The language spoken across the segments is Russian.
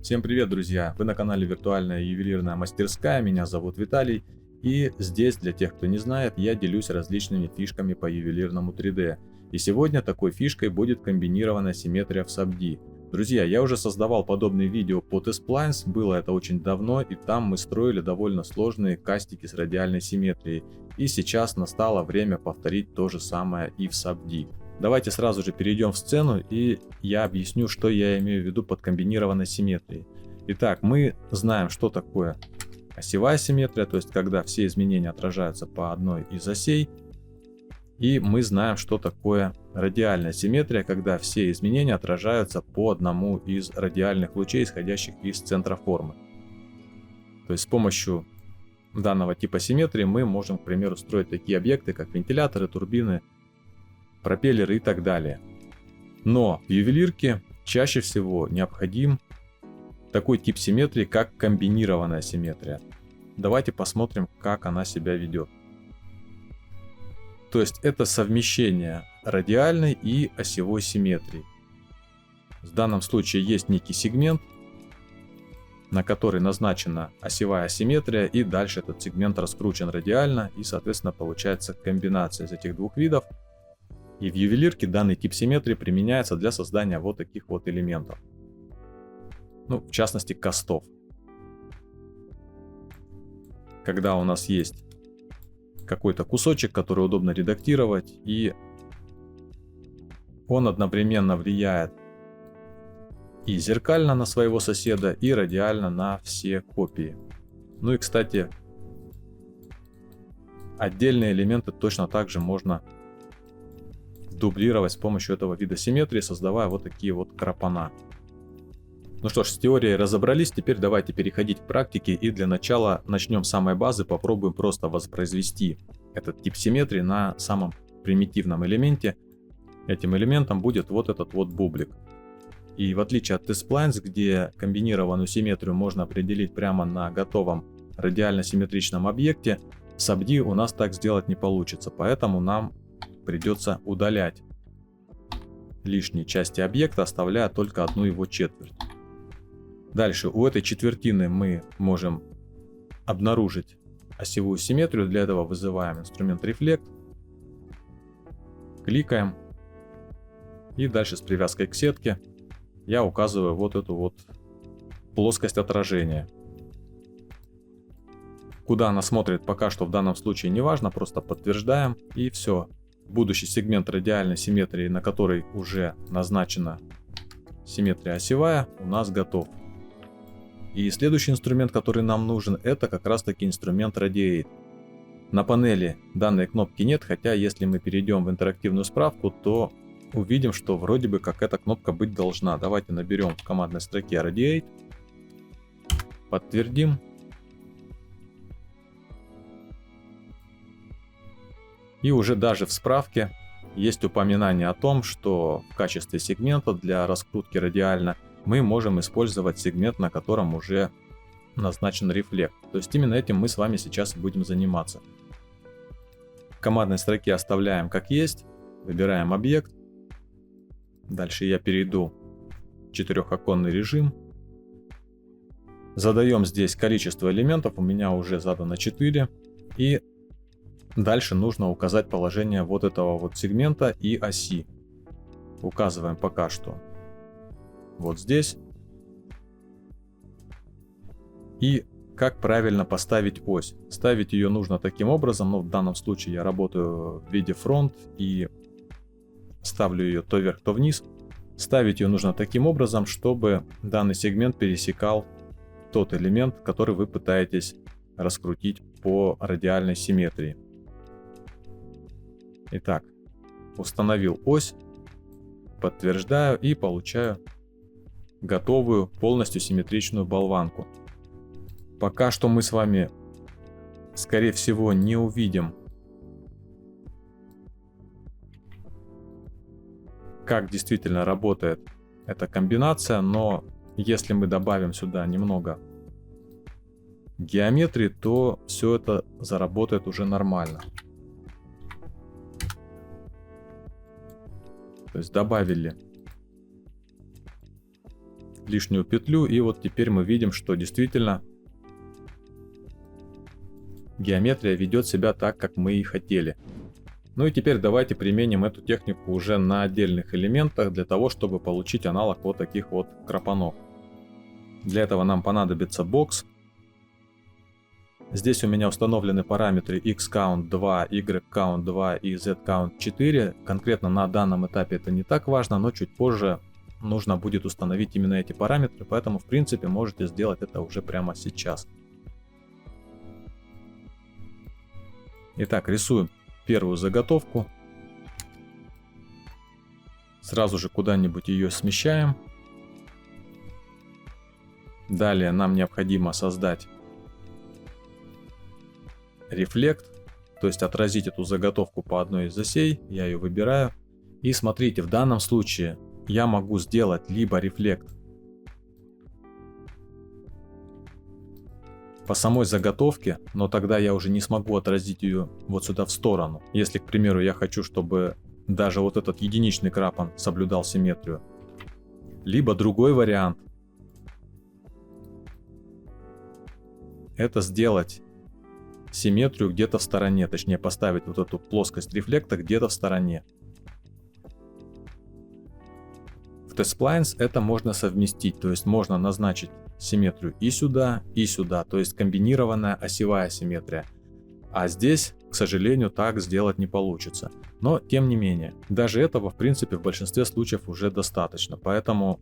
Всем привет, друзья! Вы на канале Виртуальная ювелирная мастерская, меня зовут Виталий, и здесь, для тех, кто не знает, я делюсь различными фишками по ювелирному 3D. И сегодня такой фишкой будет комбинированная симметрия в SAP-D. Друзья, я уже создавал подобные видео по T-Splines, было это очень давно, и там мы строили довольно сложные кастики с радиальной симметрией. И сейчас настало время повторить то же самое и в SAP-D. Давайте сразу же перейдем в сцену, и я объясню, что я имею в виду под комбинированной симметрией. Итак, мы знаем, что такое осевая симметрия, то есть когда все изменения отражаются по одной из осей. И мы знаем, что такое радиальная симметрия, когда все изменения отражаются по одному из радиальных лучей, исходящих из центра формы. То есть с помощью данного типа симметрии мы можем, к примеру, строить такие объекты, как вентиляторы, турбины, пропеллеры и так далее. Но в ювелирке чаще всего необходим такой тип симметрии, как комбинированная симметрия. Давайте посмотрим, как она себя ведет. То есть это совмещение радиальной и осевой симметрии. В данном случае есть некий сегмент, на который назначена осевая симметрия, и дальше этот сегмент раскручен радиально, и соответственно получается комбинация из этих двух видов. И в ювелирке данный тип симметрии применяется для создания вот таких вот элементов. Ну, в частности, кастов. Когда у нас есть какой-то кусочек, который удобно редактировать, и он одновременно влияет и зеркально на своего соседа, и радиально на все копии. Ну и, кстати, отдельные элементы точно так же можно дублировать с помощью этого вида симметрии, создавая вот такие вот клапана. Ну что ж, с теорией разобрались, теперь давайте переходить к практике, и для начала начнем с самой базы, попробуем просто воспроизвести этот тип симметрии на самом примитивном элементе. Этим элементом будет вот этот вот бублик. И в отличие от T-Splines, где комбинированную симметрию можно определить прямо на готовом радиально-симметричном объекте, в SAP-D у нас так сделать не получится, поэтому нам придется удалять лишние части объекта, оставляя только одну его четверть. Дальше у этой четвертины мы можем обнаружить осевую симметрию. Для этого вызываем инструмент Reflect, кликаем, и дальше с привязкой к сетке я указываю вот эту вот плоскость отражения. Куда она смотрит, пока что в данном случае не важно, просто подтверждаем, и все. Будущий сегмент радиальной симметрии, на который уже назначена симметрия осевая, у нас готов. И следующий инструмент, который нам нужен, это как раз таки инструмент Radiate. На панели данной кнопки нет, хотя если мы перейдем в интерактивную справку, то увидим, что вроде бы как эта кнопка быть должна. Давайте наберем в командной строке Radiate, подтвердим. И уже даже в справке есть упоминание о том, что в качестве сегмента для раскрутки радиально мы можем использовать сегмент, на котором уже назначен рефлект. То есть именно этим мы с вами сейчас будем заниматься. В командной строке оставляем как есть, выбираем объект. Дальше я перейду в четырехоконный режим. Задаем здесь количество элементов, у меня уже задано 4. И дальше нужно указать положение вот этого вот сегмента и оси. Указываем пока что вот здесь. И как правильно поставить ось. Ставить ее нужно таким образом, но в данном случае я работаю в виде фронт и ставлю ее то вверх, то вниз. Ставить ее нужно таким образом, чтобы данный сегмент пересекал тот элемент, который вы пытаетесь раскрутить по радиальной симметрии. Итак, установил ось, подтверждаю и получаю готовую полностью симметричную болванку. Пока что мы с вами, скорее всего, не увидим, как действительно работает эта комбинация, но если мы добавим сюда немного геометрии, то все это заработает уже нормально. То есть добавили лишнюю петлю, и вот теперь мы видим, что действительно геометрия ведет себя так, как мы и хотели. Ну и теперь давайте применим эту технику уже на отдельных элементах для того, чтобы получить аналог вот таких вот клапанов. Для этого нам понадобится бокс. Здесь у меня установлены параметры xCount 2, yCount 2 и zCount 4. Конкретно на данном этапе это не так важно, но чуть позже нужно будет установить именно эти параметры, поэтому в принципе можете сделать это уже прямо сейчас. Итак, рисуем первую заготовку. Сразу же куда-нибудь ее смещаем. Далее нам необходимо создать рефлект, то есть отразить эту заготовку по одной из осей. Я ее выбираю. И смотрите, в данном случае я могу сделать либо рефлект по самой заготовке, но тогда я уже не смогу отразить ее вот сюда в сторону. Если, к примеру, я хочу, чтобы даже вот этот единичный клапан соблюдал симметрию. Либо другой вариант — это сделать симметрию где-то в стороне, точнее поставить вот эту плоскость рефлекта где-то в стороне. В TestSplines это можно совместить, то есть можно назначить симметрию и сюда, то есть комбинированная осевая симметрия. А здесь, к сожалению, так сделать не получится. Но тем не менее, даже этого в принципе в большинстве случаев уже достаточно, поэтому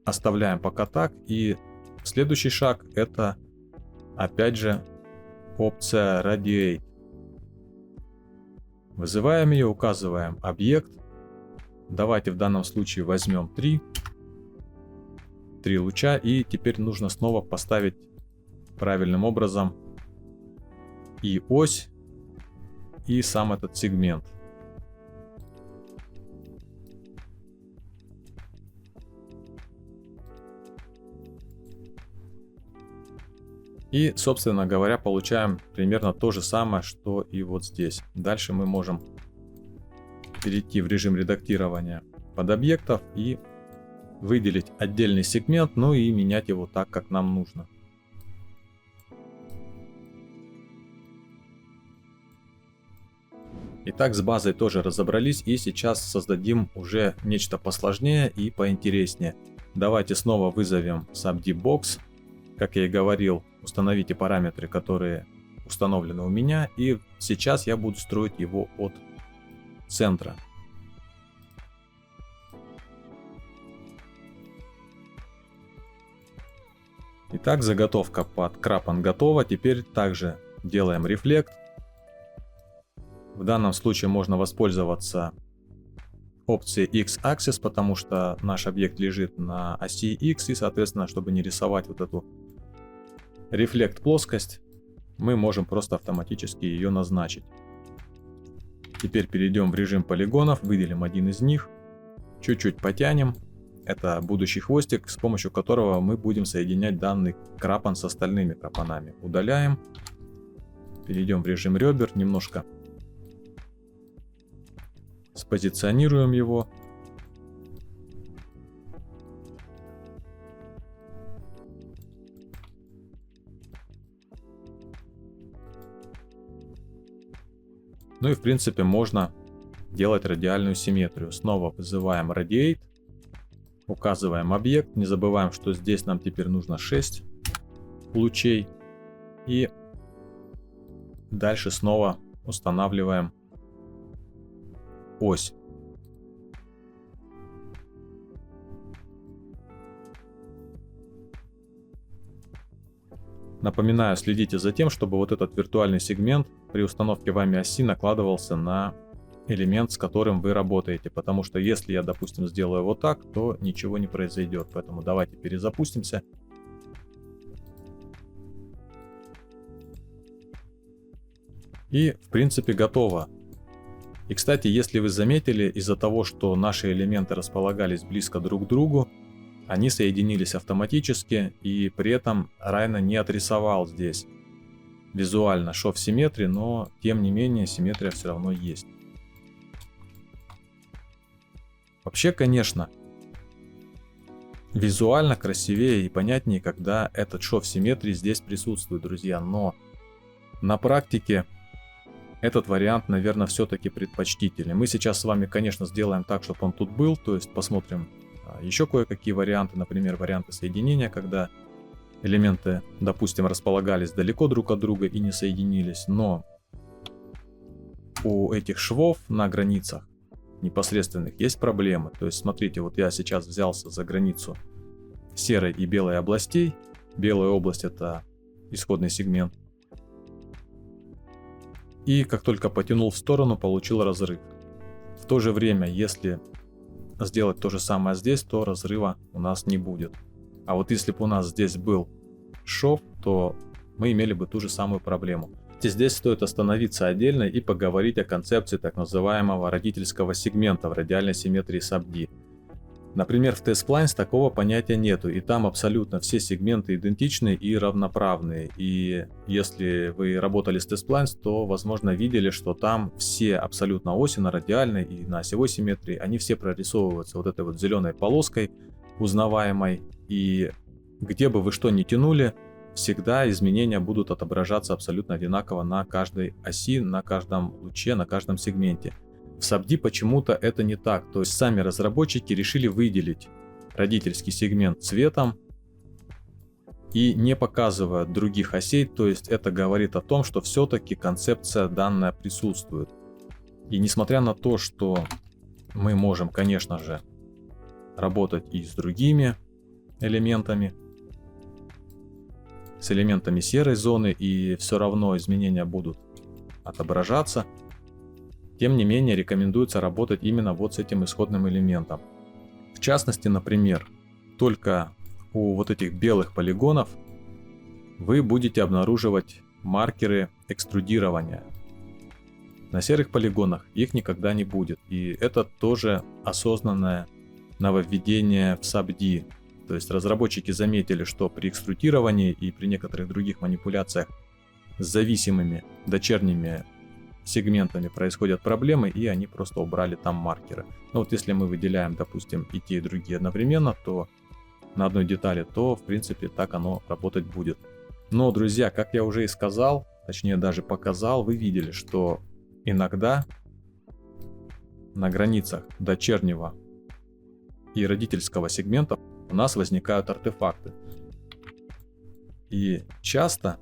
оставляем пока так. И следующий шаг — это опять же опция Radiate. Вызываем ее, указываем объект. Давайте в данном случае возьмем 3 луча, и теперь нужно снова поставить правильным образом и ось, и сам этот сегмент. И, собственно говоря, получаем примерно то же самое, что и вот здесь. Дальше мы можем перейти в режим редактирования подобъектов и выделить отдельный сегмент, ну и менять его так, как нам нужно. Итак, с базой тоже разобрались, и сейчас создадим уже нечто посложнее и поинтереснее. Давайте снова вызовем SubDbox. Как я и говорил, установите параметры, которые установлены у меня, и сейчас я буду строить его от центра. Итак, заготовка под клапан готова. Теперь также делаем рефлект. В данном случае можно воспользоваться опцией X-Axis, потому что наш объект лежит на оси X, и соответственно, чтобы не рисовать вот эту рефлект плоскость, мы можем просто автоматически ее назначить. Теперь перейдем в режим полигонов, выделим один из них, чуть-чуть потянем. Это будущий хвостик, с помощью которого мы будем соединять данный клапан с остальными клапанами. Удаляем. Перейдем в режим ребер, немножко спозиционируем его. Ну и в принципе можно делать радиальную симметрию. Снова вызываем Radiate. Указываем объект, не забываем, что здесь нам теперь нужно 6 лучей. И дальше снова устанавливаем ось. Напоминаю, следите за тем, чтобы вот этот виртуальный сегмент при установке вами оси накладывался на элемент, с которым вы работаете, потому что если я, допустим, сделаю вот так, то ничего не произойдет. Поэтому давайте перезапустимся. И в принципе готово. И кстати, если вы заметили, из-за того, что наши элементы располагались близко друг к другу, они соединились автоматически, и при этом Rhino не отрисовал здесь визуально шов симметрии, но тем не менее симметрия все равно есть. Вообще, конечно, визуально красивее и понятнее, когда этот шов симметрии здесь присутствует, друзья. Но на практике этот вариант, наверное, все-таки предпочтительный. Мы сейчас с вами, конечно, сделаем так, чтобы он тут был, то есть посмотрим еще кое-какие варианты, например, варианты соединения, когда элементы, допустим, располагались далеко друг от друга и не соединились, но у этих швов на границах непосредственных есть проблемы. То есть смотрите, вот я сейчас взялся за границу серой и белой областей. Белая область — это исходный сегмент. И как только потянул в сторону, получил разрыв. В то же время, если сделать то же самое здесь, то разрыва у нас не будет. А вот если бы у нас здесь был шов, то мы имели бы ту же самую проблему. Здесь стоит остановиться отдельно и поговорить о концепции так называемого родительского сегмента в радиальной симметрии SAPD. Например, в T-splines такого понятия нету, и там абсолютно все сегменты идентичны и равноправные. И если вы работали с T-splines, то, возможно, видели, что там все абсолютно оси на радиальной и на осевой симметрии, они все прорисовываются вот этой вот зеленой полоской узнаваемой. И где бы вы что ни тянули, всегда изменения будут отображаться абсолютно одинаково на каждой оси, на каждом луче, на каждом сегменте. В SAPD почему-то это не так, то есть сами разработчики решили выделить родительский сегмент цветом и не показывая других осей, то есть это говорит о том, что все-таки концепция данная присутствует. И несмотря на то, что мы можем, конечно же, работать и с другими элементами, с элементами серой зоны, и все равно изменения будут отображаться. Тем не менее, рекомендуется работать именно вот с этим исходным элементом. В частности, например, только у вот этих белых полигонов вы будете обнаруживать маркеры экструдирования. На серых полигонах их никогда не будет. И это тоже осознанное нововведение в SAPD. То есть разработчики заметили, что при экструдировании и при некоторых других манипуляциях с зависимыми дочерними сегментами происходят проблемы, и они просто убрали там маркеры. Но вот если мы выделяем, допустим, и те, и другие одновременно, то на одной детали, то в принципе так оно работать будет. Но, друзья, как я уже и сказал, точнее даже показал, вы видели, что иногда на границах дочернего и родительского сегмента у нас возникают артефакты. И часто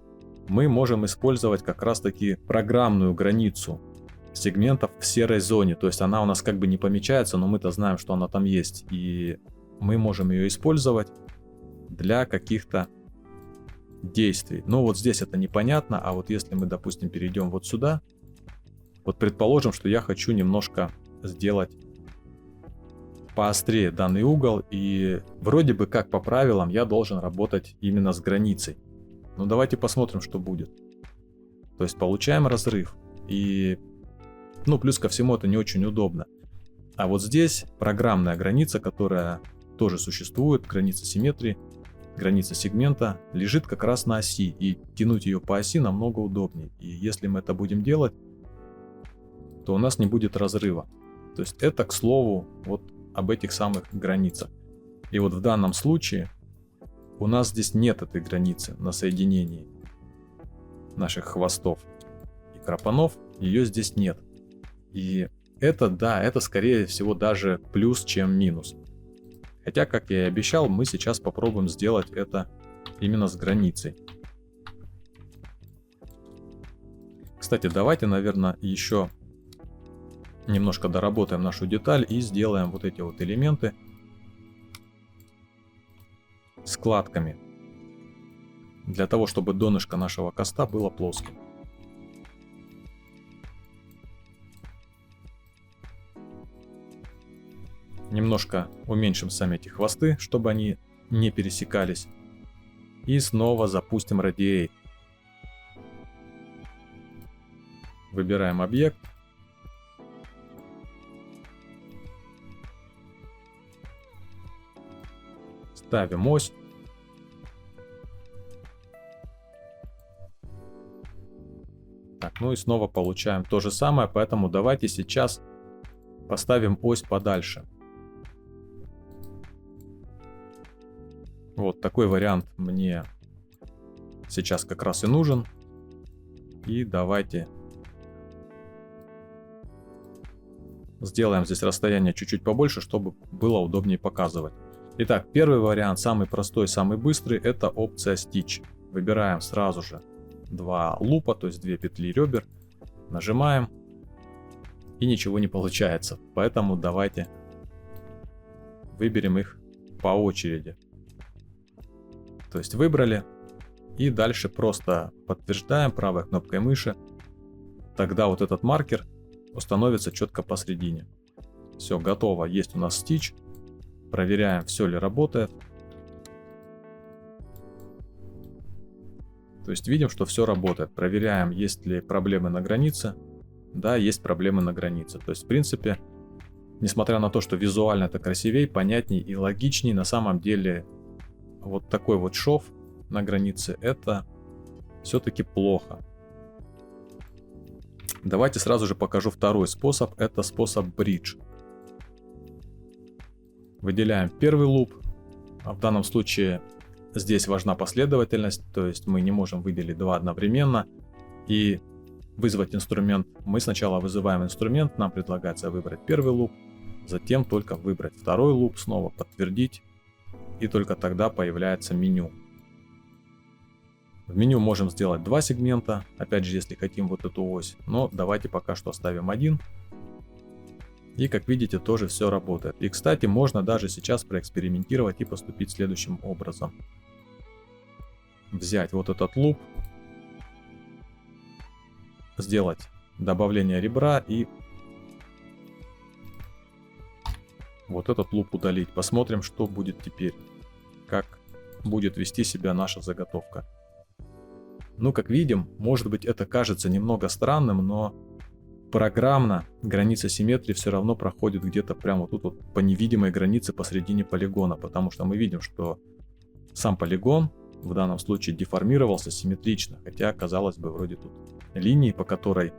мы можем использовать как раз таки программную границу сегментов в серой зоне. То есть она у нас как бы не помечается, но мы-то знаем, что она там есть. И мы можем ее использовать для каких-то действий. Но вот здесь это непонятно, а вот если мы, допустим, перейдем вот сюда, вот предположим, что я хочу немножко сделать поострее данный угол, и вроде бы как по правилам я должен работать именно с границей. Ну давайте посмотрим, что будет. То есть получаем разрыв, и плюс ко всему это не очень удобно. А вот здесь программная граница, которая тоже существует, граница симметрии, граница сегмента, лежит как раз на оси, и тянуть ее по оси намного удобнее. И если мы это будем делать, то у нас не будет разрыва. То есть это, к слову, вот об этих самых границах. И вот в данном случае у нас здесь нет этой границы на соединении наших хвостов и клапанов, ее здесь нет. И это, да, это скорее всего даже плюс, чем минус. Хотя, как я и обещал, мы сейчас попробуем сделать это именно с границей. Кстати, давайте, наверное, еще немножко доработаем нашу деталь и сделаем вот эти вот элементы складками, для того, чтобы донышко нашего каста было плоским. Немножко уменьшим сами эти хвосты, чтобы они не пересекались. И снова запустим Radiate. Выбираем объект. Ставим ось. Так, ну и снова получаем то же самое, поэтому давайте сейчас поставим ось подальше. Вот такой вариант мне сейчас как раз и нужен. И давайте сделаем здесь расстояние чуть-чуть побольше, чтобы было удобнее показывать. Итак, первый вариант, самый простой, самый быстрый, это опция Stitch. Выбираем сразу же два лупа, то есть две петли ребер. Нажимаем. И ничего не получается. Поэтому давайте выберем их по очереди. То есть выбрали. И дальше просто подтверждаем правой кнопкой мыши. Тогда вот этот маркер установится четко посередине. Все, готово. Есть у нас Stitch. Проверяем, все ли работает. То есть видим, что все работает. Проверяем, есть ли проблемы на границе. Да, есть проблемы на границе. То есть, в принципе, несмотря на то, что визуально это красивее, понятней и логичней, на самом деле вот такой вот шов на границе это все-таки плохо. Давайте сразу же покажу второй способ. Это способ Bridge. Выделяем первый луп. В данном случае здесь важна последовательность, то есть мы не можем выделить два одновременно. И вызвать инструмент, мы сначала вызываем инструмент, нам предлагается выбрать первый луп, затем только выбрать второй луп, снова подтвердить, и только тогда появляется меню. В меню можем сделать два сегмента, опять же, если хотим вот эту ось, но давайте пока что оставим один. И как видите, тоже все работает. И, кстати, можно даже сейчас проэкспериментировать и поступить следующим образом. Взять вот этот луп, сделать добавление ребра и вот этот луп удалить. Посмотрим, что будет теперь, как будет вести себя наша заготовка. Ну, как видим, может быть, это кажется немного странным, но программно граница симметрии все равно проходит где-то прямо вот тут вот по невидимой границе посредине полигона, потому что мы видим, что сам полигон в данном случае деформировался симметрично, хотя, казалось бы, вроде тут линии, по которой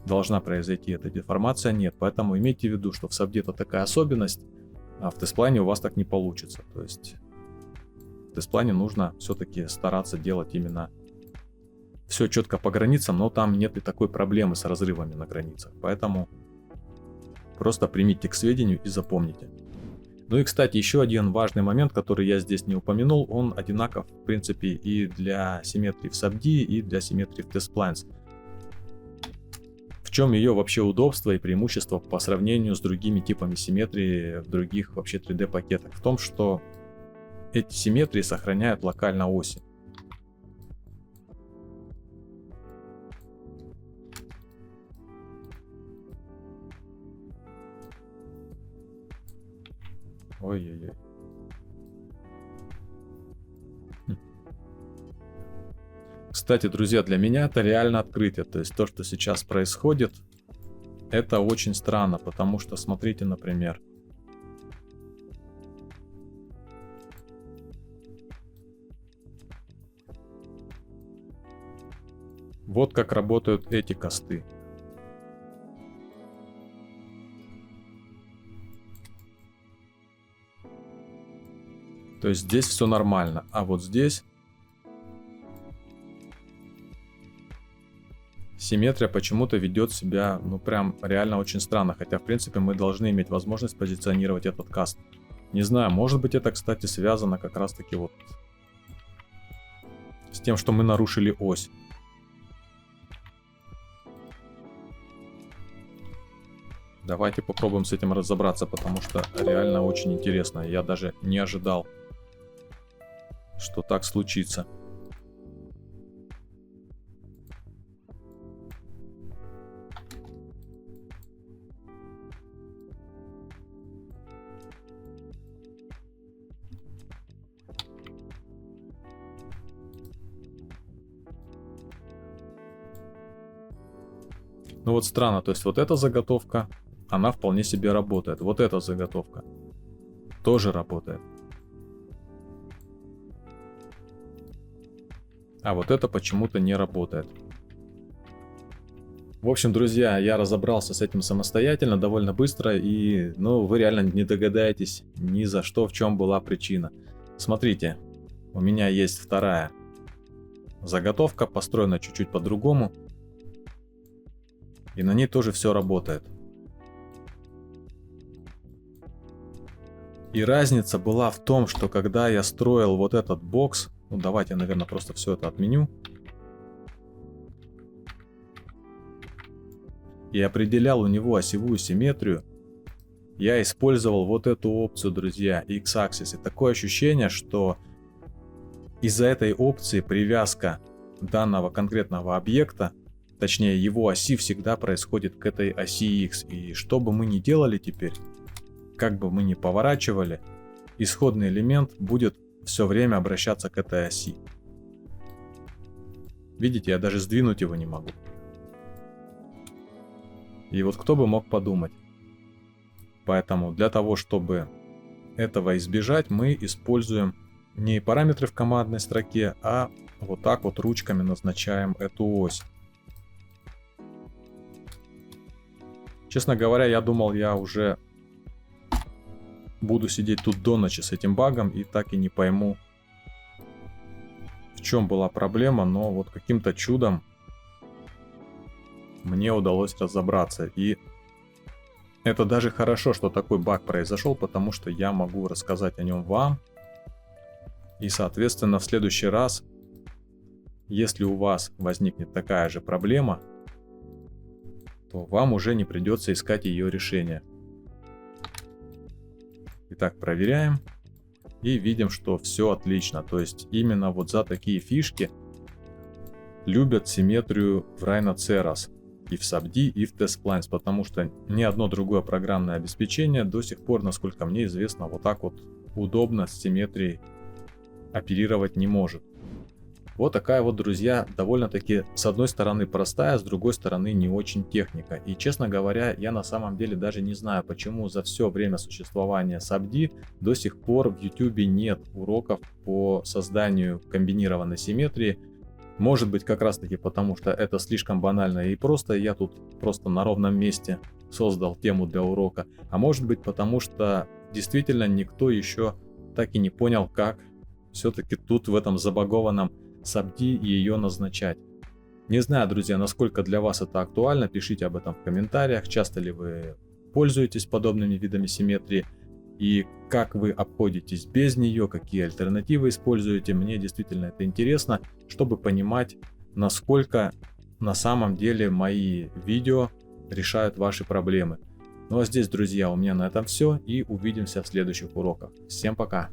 должна произойти эта деформация, нет. Поэтому имейте в виду, что в SAP это такая особенность, а в тестплане у вас так не получится. То есть в тестплане нужно все-таки стараться делать именно все четко по границам, но там нет и такой проблемы с разрывами на границах. Поэтому просто примите к сведению и запомните. Ну и, кстати, еще один важный момент, который я здесь не упомянул, он одинаков, в принципе, и для симметрии в SAP, и для симметрии в TestPlans. В чем ее вообще удобство и преимущество по сравнению с другими типами симметрии в других вообще 3D пакетах? В том, что эти симметрии сохраняют локально оси. Ой-ой-ой. Кстати, друзья, для меня это реально открытие. То есть то, что сейчас происходит, это очень странно, потому что, смотрите, например, вот как работают эти косты. То есть здесь все нормально, а вот здесь симметрия почему-то ведет себя, ну прям реально очень странно, хотя в принципе мы должны иметь возможность позиционировать этот каст. Не знаю, может быть это, кстати, связано как раз таки вот с тем, что мы нарушили ось. Давайте попробуем с этим разобраться, потому что реально очень интересно. Я даже не ожидал, что так случится. Ну вот странно, то есть вот эта заготовка, она вполне себе работает. Вот эта заготовка тоже работает. А вот это почему-то не работает. В общем, друзья, я разобрался с этим самостоятельно, довольно быстро, и ну, вы реально не догадаетесь ни за что, в чем была причина. Смотрите, у меня есть вторая заготовка, построена чуть-чуть по-другому. И на ней тоже все работает. И разница была в том, что когда я строил вот этот бокс, ну давайте, наверное, просто все это отменю. И определял у него осевую симметрию, я использовал вот эту опцию, друзья, X-Axis. И такое ощущение, что из-за этой опции привязка данного конкретного объекта, точнее его оси, всегда происходит к этой оси X. И что бы мы ни делали теперь, как бы мы ни поворачивали, исходный элемент будет все время обращаться к этой оси. Видите, я даже сдвинуть его не могу. И вот кто бы мог подумать. Поэтому для того, чтобы этого избежать, мы используем не параметры в командной строке, а вот так вот ручками назначаем эту ось. Честно говоря, я думал, я уже буду сидеть тут до ночи с этим багом и так и не пойму, в чем была проблема, но вот каким-то чудом мне удалось разобраться. И это даже хорошо, что такой баг произошел, потому что я могу рассказать о нем вам. И, соответственно, в следующий раз, если у вас возникнет такая же проблема, то вам уже не придется искать ее решение. Итак, проверяем и видим, что все отлично. То есть именно вот за такие фишки любят симметрию в Rhinoceros и в SAPD, и в TestPlans, потому что ни одно другое программное обеспечение до сих пор, насколько мне известно, вот так вот удобно с симметрией оперировать не может. Вот такая вот, друзья, довольно-таки с одной стороны простая, с другой стороны не очень техника. И, честно говоря, я на самом деле даже не знаю, почему за все время существования SAPD до сих пор в YouTube нет уроков по созданию комбинированной симметрии. Может быть, как раз таки потому, что это слишком банально и просто, я тут просто на ровном месте создал тему для урока. А может быть, потому что действительно никто еще так и не понял, как все-таки тут в этом забагованном SAPD ее назначать. Не знаю, друзья, насколько для вас это актуально, пишите об этом в комментариях, часто ли вы пользуетесь подобными видами симметрии и как вы обходитесь без нее, какие альтернативы используете. Мне действительно это интересно, чтобы понимать, насколько на самом деле мои видео решают ваши проблемы. Ну а здесь, друзья, у меня на этом все, и увидимся в следующих уроках. Всем пока!